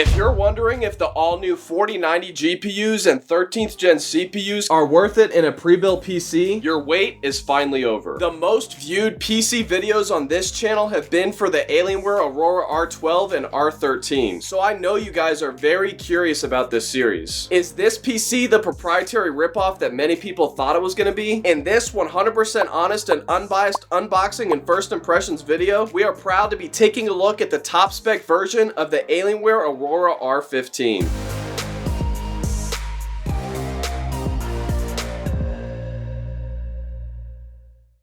If you're wondering if the all-new 4090 GPUs and 13th gen CPUs are worth it in a pre-built PC, your wait is finally over. The most viewed PC videos on this channel have been for the Alienware Aurora R12 and R13, so I know you guys are very curious about this series. Is this PC the proprietary ripoff that many people thought it was going to be? In this 100% honest and unbiased unboxing and first impressions video, we are proud to be taking a look at the top spec version of the Alienware Aurora R15.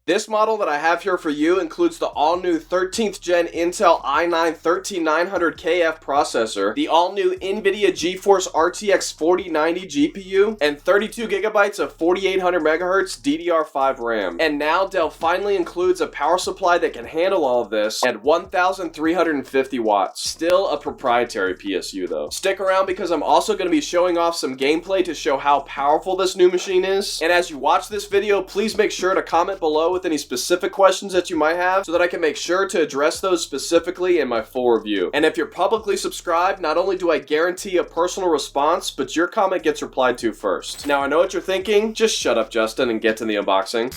This model that I have here for you includes the all-new 13th gen Intel i9-13900KF processor, the all-new NVIDIA GeForce RTX 4090 GPU, and 32 gigabytes of 4800 MHz DDR5 RAM. And now Dell finally includes a power supply that can handle all of this at 1,350 watts. Still a proprietary PSU though. Stick around because I'm also going to be showing off some gameplay to show how powerful this new machine is. And as you watch this video, please make sure to comment below with any specific questions that you might have so that I can make sure to address those specifically in my full review. And if you're publicly subscribed, not only do I guarantee a personal response, but your comment gets replied to first. Now I know what you're thinking, just shut up Justin and get to the unboxing.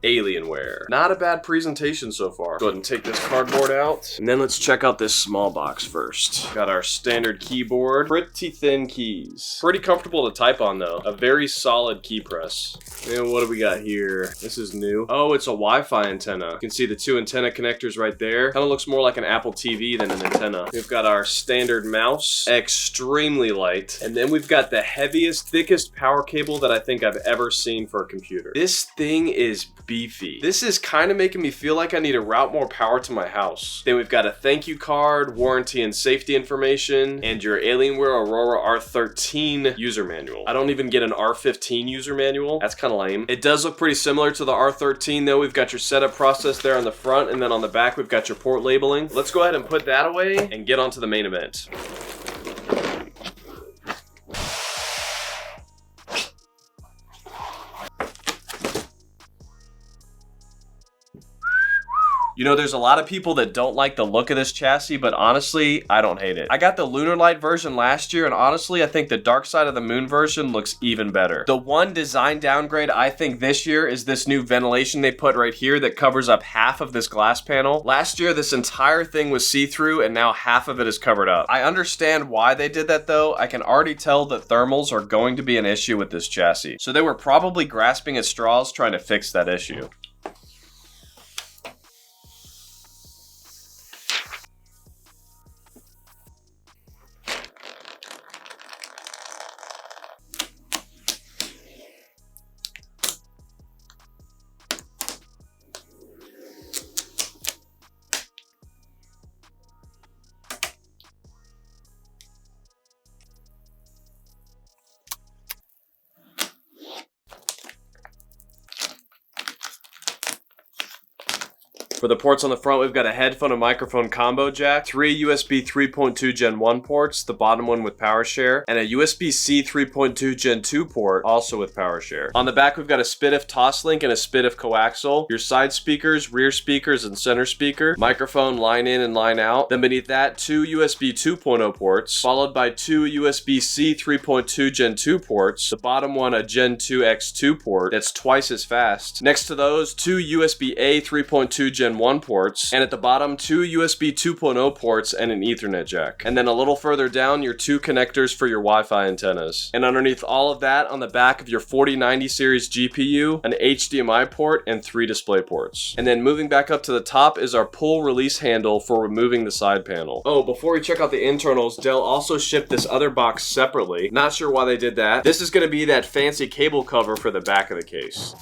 Alienware. Not a bad presentation so far. Go ahead and take this cardboard out. And then let's check out this small box first. Got our standard keyboard. Pretty thin keys. Pretty comfortable to type on though. A very solid key press. And what do we got here? This is new. Oh, it's a Wi-Fi antenna. You can see the two antenna connectors right there. Kind of looks more like an Apple TV than an antenna. We've got our standard mouse. Extremely light. And then we've got the heaviest, thickest power cable that I think I've ever seen for a computer. This thing is beefy. This is kind of making me feel like I need to route more power to my house. Then we've got a thank you card, warranty and safety information, and your Alienware Aurora R13 user manual. I don't even get an R15 user manual. That's kind of lame. It does look pretty similar to the R13 though. We've got your setup process there on the front, and then on the back we've got your port labeling. Let's go ahead and put that away and get on to the main event. You know, there's a lot of people that don't like the look of this chassis, but honestly, I don't hate it. I got the Lunar Light version last year, and honestly, I think the Dark Side of the Moon version looks even better. The one design downgrade I think this year is this new ventilation they put right here that covers up half of this glass panel. Last year, this entire thing was see-through, and now half of it is covered up. I understand why they did that though. I can already tell that thermals are going to be an issue with this chassis. So they were probably grasping at straws trying to fix that issue. For the ports on the front, we've got a headphone and microphone combo jack, 3 USB 3.2 Gen 1 ports, the bottom one with power share, and a USB-C 3.2 Gen 2 port, also with power share. On the back, we've got a SPDIF Toslink and a SPDIF coaxial, your side speakers, rear speakers, and center speaker, microphone line in and line out. Then beneath that, 2 USB 2.0 ports, followed by 2 USB-C 3.2 Gen 2 ports, the bottom one a Gen 2 X2 port that's twice as fast. Next to those, 2 USB-A 3.2 Gen 1 ports, and at the bottom 2 USB 2.0 ports and an Ethernet jack. And then a little further down, your 2 connectors for your Wi-Fi antennas. And underneath all of that, on the back of your 4090 series GPU, an HDMI port and 3 display ports. And then moving back up to the top is our pull release handle for removing the side panel. Oh, before we check out the internals, Dell also shipped this other box separately. Not sure why they did that. This is going to be that fancy cable cover for the back of the case.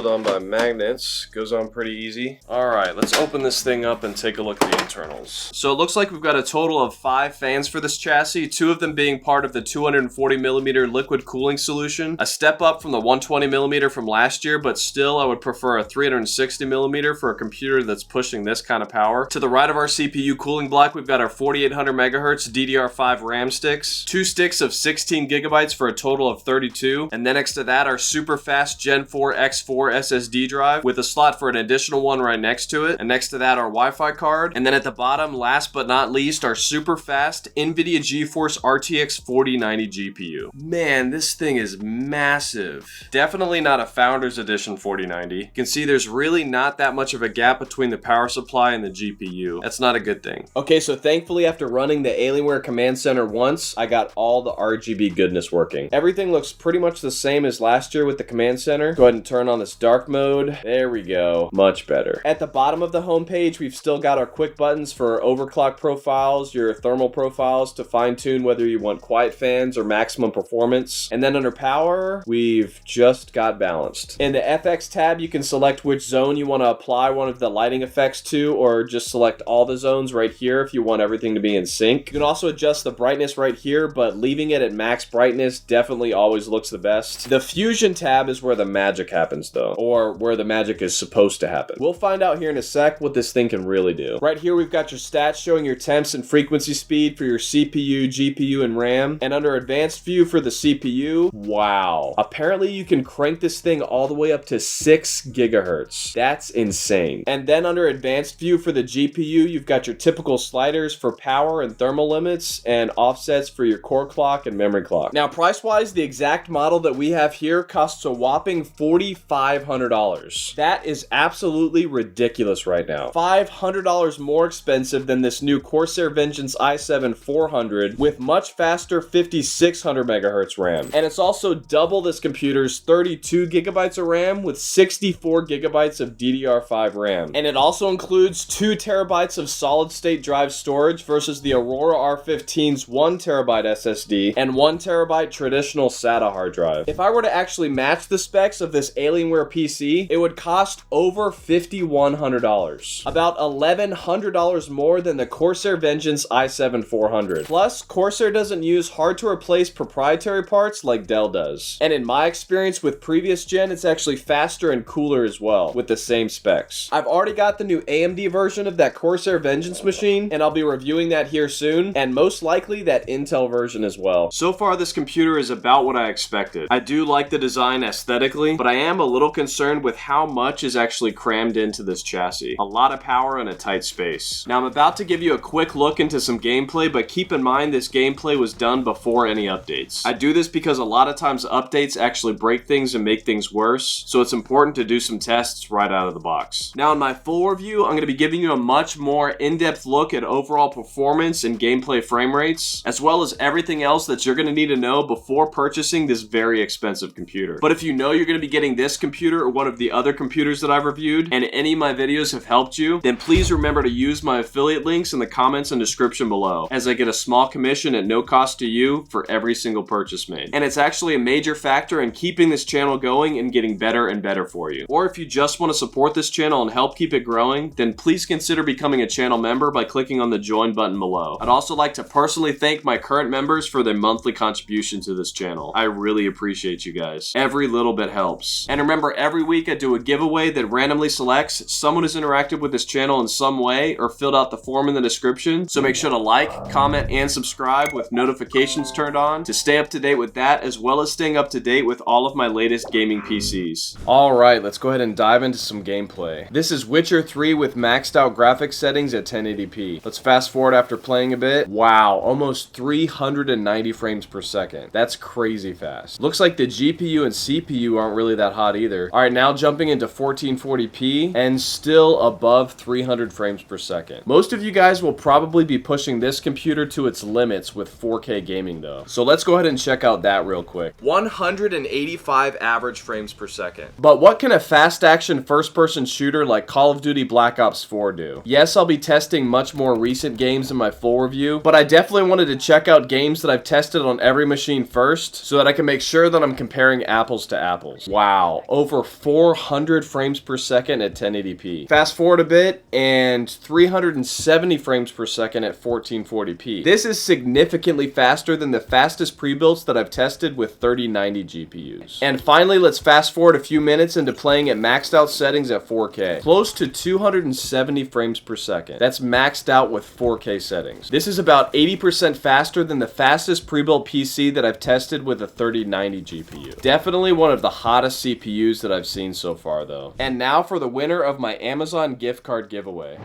held on by magnets. Goes on pretty easy. Alright, let's open this thing up and take a look at the internals. So it looks like we've got a total of 5 fans for this chassis, 2 of them being part of the 240mm liquid cooling solution. A step up from the 120mm from last year, but still I would prefer a 360mm for a computer that's pushing this kind of power. To the right of our CPU cooling block, we've got our 4800MHz DDR5 RAM sticks, 2 sticks of 16GB for a total of 32, and then next to that our super fast Gen 4 X4 SSD drive with a slot for an additional one right next to it, and next to that our Wi-Fi card, and then at the bottom, last but not least, our super fast NVIDIA GeForce RTX 4090 GPU. Man, this thing is massive. Definitely not a Founders Edition 4090. You can see there's really not that much of a gap between the power supply and the GPU. That's not a good thing. Okay, so thankfully after running the Alienware Command Center once, I got all the RGB goodness working. Everything looks pretty much the same as last year with the Command Center. Go ahead and turn on this dark mode. There we go. Much better. At the bottom of the home page, we've still got our quick buttons for overclock profiles, your thermal profiles to fine-tune whether you want quiet fans or maximum performance. And then under power, we've just got balanced. In the FX tab, you can select which zone you want to apply one of the lighting effects to, or just select all the zones right here if you want everything to be in sync. You can also adjust the brightness right here, but leaving it at max brightness definitely always looks the best. The Fusion tab is where the magic happens though, or where the magic is supposed to happen. We'll find out here in a sec what this thing can really do. Right here we've got your stats showing your temps and frequency speed for your CPU, GPU, and RAM. And under advanced view for the CPU, wow. Apparently you can crank this thing all the way up to 6 GHz. That's insane. And then under advanced view for the GPU, you've got your typical sliders for power and thermal limits and offsets for your core clock and memory clock. Now price-wise, the exact model that we have here costs a whopping $4,500. That is absolutely ridiculous right now. $500 more expensive than this new Corsair Vengeance i7-400 with much faster 5600MHz RAM. And it's also double this computer's 32GB of RAM with 64GB of DDR5 RAM. And it also includes 2TB of solid-state drive storage versus the Aurora R15's 1TB SSD and 1TB traditional SATA hard drive. If I were to actually match the specs of this Alienware PC, it would cost over $5,100. About $1,100 more than the Corsair Vengeance i7-400. Plus, Corsair doesn't use hard-to-replace proprietary parts like Dell does. And in my experience with previous gen, it's actually faster and cooler as well, with the same specs. I've already got the new AMD version of that Corsair Vengeance machine, and I'll be reviewing that here soon, and most likely that Intel version as well. So far, this computer is about what I expected. I do like the design aesthetically, but I am a little concerned with how much is actually crammed into this chassis. A lot of power in a tight space. Now, I'm about to give you a quick look into some gameplay, but keep in mind this gameplay was done before any updates. I do this because a lot of times updates actually break things and make things worse, so it's important to do some tests right out of the box. Now, in my full review, I'm going to be giving you a much more in-depth look at overall performance and gameplay frame rates, as well as everything else that you're going to need to know before purchasing this very expensive computer. But if you know you're going to be getting this computer or one of the other computers that I've reviewed, and any of my videos have helped you, then please remember to use my affiliate links in the comments and description below, as I get a small commission at no cost to you for every single purchase made. And it's actually a major factor in keeping this channel going and getting better and better for you. Or if you just want to support this channel and help keep it growing, then please consider becoming a channel member by clicking on the join button below. I'd also like to personally thank my current members for their monthly contribution to this channel. I really appreciate you guys. Every little bit helps. And remember, every week I do a giveaway that randomly selects someone who's interacted with this channel in some way or filled out the form in the description. So make sure to like, comment, and subscribe with notifications turned on to stay up to date with that, as well as staying up to date with all of my latest gaming PCs. Alright, let's go ahead and dive into some gameplay. This is Witcher 3 with maxed out graphics settings at 1080p. Let's fast forward after playing a bit. Wow, almost 390 frames per second. That's crazy fast. Looks like the GPU and CPU aren't really that hot either. Alright, now jumping into 1440p and still above 300 frames per second. Most of you guys will probably be pushing this computer to its limits with 4K gaming though. So let's go ahead and check out that real quick. 185 average frames per second. But what can a fast action first person shooter like Call of Duty Black Ops 4 do? Yes, I'll be testing much more recent games in my full review, but I definitely wanted to check out games that I've tested on every machine first so that I can make sure that I'm comparing apples to apples. Wow, over over 400 frames per second at 1080p. Fast forward a bit, and 370 frames per second at 1440p. This is significantly faster than the fastest pre-builds that I've tested with 3090 GPUs. And finally, let's fast forward a few minutes into playing at maxed out settings at 4K. Close to 270 frames per second. That's maxed out with 4K settings. This is about 80% faster than the fastest pre-built PC that I've tested with a 3090 GPU. Definitely one of the hottest CPUs that I've seen so far though. And now for the winner of my Amazon gift card giveaway.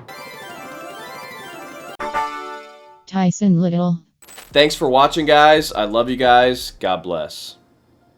Tyson Little. Thanks for watching, guys. I love you guys. God bless.